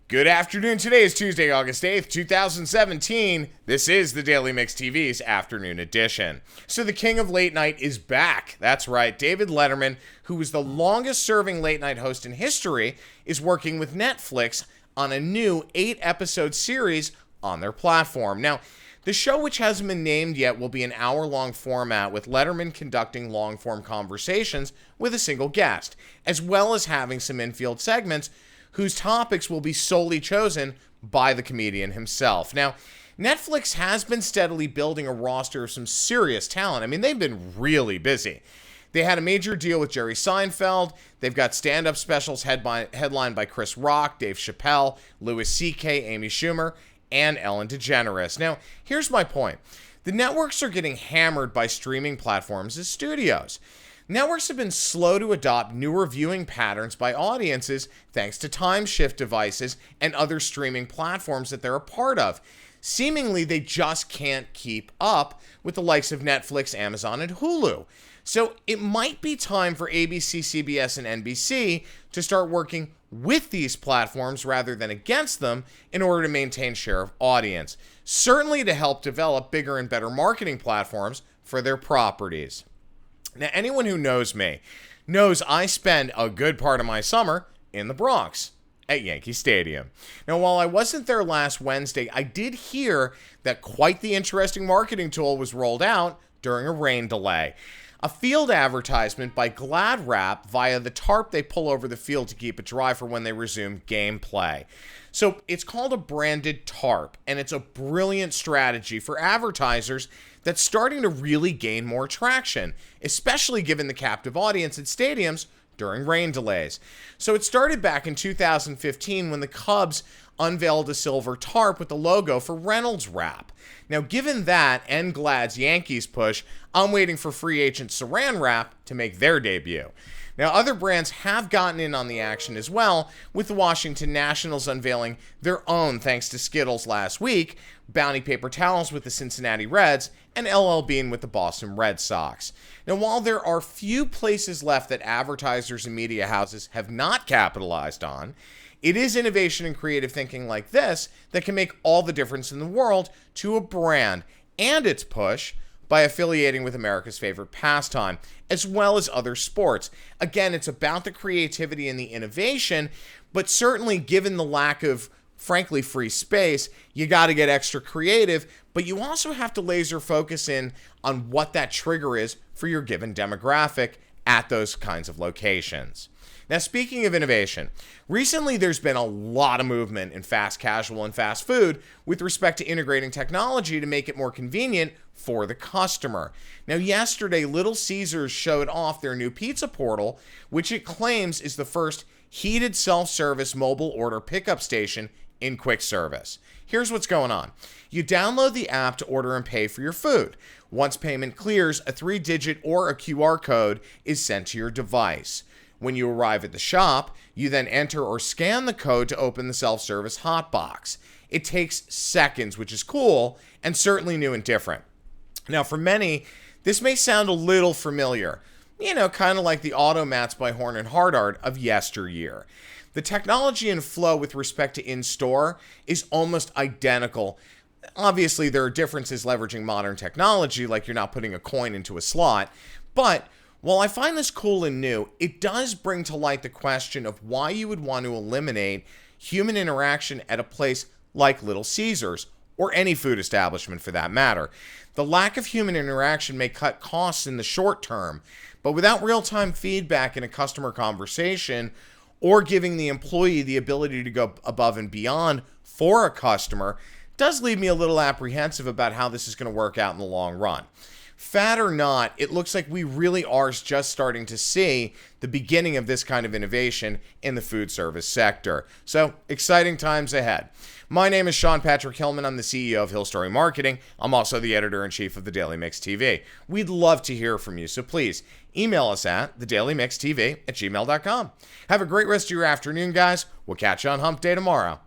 Good afternoon. Today is Tuesday, August 8th, 2017. This is the Daily Mix TV's afternoon edition. So the king of late night is back. That's right. David Letterman, who was the longest serving late night host in history, is working with Netflix on a new 8-episode series on their platform. Now, the show, which hasn't been named yet, will be an hour-long format with Letterman conducting long-form conversations with a single guest, as well as having some infield segments whose topics will be solely chosen by the comedian himself. Now, Netflix has been steadily building a roster of some serious talent. I mean, they've been really busy. They had a major deal with Jerry Seinfeld. They've got stand-up specials headlined by Chris Rock, Dave Chappelle, Louis C.K., Amy Schumer, and Ellen DeGeneres. Now, here's my point. The networks are getting hammered by streaming platforms as studios. Networks have been slow to adopt newer viewing patterns by audiences thanks to time shift devices and other streaming platforms that they're a part of. Seemingly, they just can't keep up with the likes of Netflix, Amazon, and Hulu. So it might be time for ABC, CBS, and NBC to start working with these platforms rather than against them in order to maintain share of audience. Certainly to help develop bigger and better marketing platforms for their properties. Now, anyone who knows me knows I spend a good part of my summer in the Bronx at Yankee Stadium. Now, while I wasn't there last Wednesday, I did hear that quite the interesting marketing tool was rolled out during a rain delay. A field advertisement by Glad Wrap via the tarp they pull over the field to keep it dry for when they resume gameplay. So it's called a branded tarp, and it's a brilliant strategy for advertisers that's starting to really gain more traction, especially given the captive audience at stadiums during rain delays. So it started back in 2015 when the Cubs unveiled a silver tarp with the logo for Reynolds Wrap. Now, given that and Glad's Yankees push, I'm waiting for free agent Saran Wrap to make their debut. Now, other brands have gotten in on the action as well, with the Washington Nationals unveiling their own, thanks to Skittles last week, Bounty paper towels with the Cincinnati Reds, and LL Bean with the Boston Red Sox. Now, while there are few places left that advertisers and media houses have not capitalized on, it is innovation and creative thinking like this that can make all the difference in the world to a brand and its push by affiliating with America's favorite pastime, as well as other sports. Again, it's about the creativity and the innovation, but certainly given the lack of, frankly, free space, you got to get extra creative, but you also have to laser focus in on what that trigger is for your given demographic at those kinds of locations. Now, speaking of innovation, recently there's been a lot of movement in fast casual and fast food with respect to integrating technology to make it more convenient for the customer. Now, yesterday, Little Caesars showed off their new pizza portal, which it claims is the first heated self-service mobile order pickup station in quick service. Here's what's going on. You download the app to order and pay for your food. Once payment clears, a 3-digit or a QR code is sent to your device. When you arrive at the shop, you then enter or scan the code to open the self-service hotbox. It takes seconds, which is cool and certainly new and different. Now, for many, this may sound a little familiar, kind of like the automats by Horn and Hardart of yesteryear. The technology and flow with respect to in-store is almost identical. Obviously, there are differences leveraging modern technology, like you're not putting a coin into a slot, but while I find this cool and new, it does bring to light the question of why you would want to eliminate human interaction at a place like Little Caesars, or any food establishment for that matter. The lack of human interaction may cut costs in the short term, but without real-time feedback in a customer conversation, or giving the employee the ability to go above and beyond for a customer, does leave me a little apprehensive about how this is going to work out in the long run. Fad or not, it looks like we really are just starting to see the beginning of this kind of innovation in the food service sector. So, exciting times ahead. My name is Sean Patrick Hillman. I'm the CEO of Hill Story Marketing. I'm also the editor-in-chief of the Daily Mix TV. We'd love to hear from you, so please email us at thedailymixtv@gmail.com. Have a great rest of your afternoon, guys. We'll catch you on Hump Day tomorrow.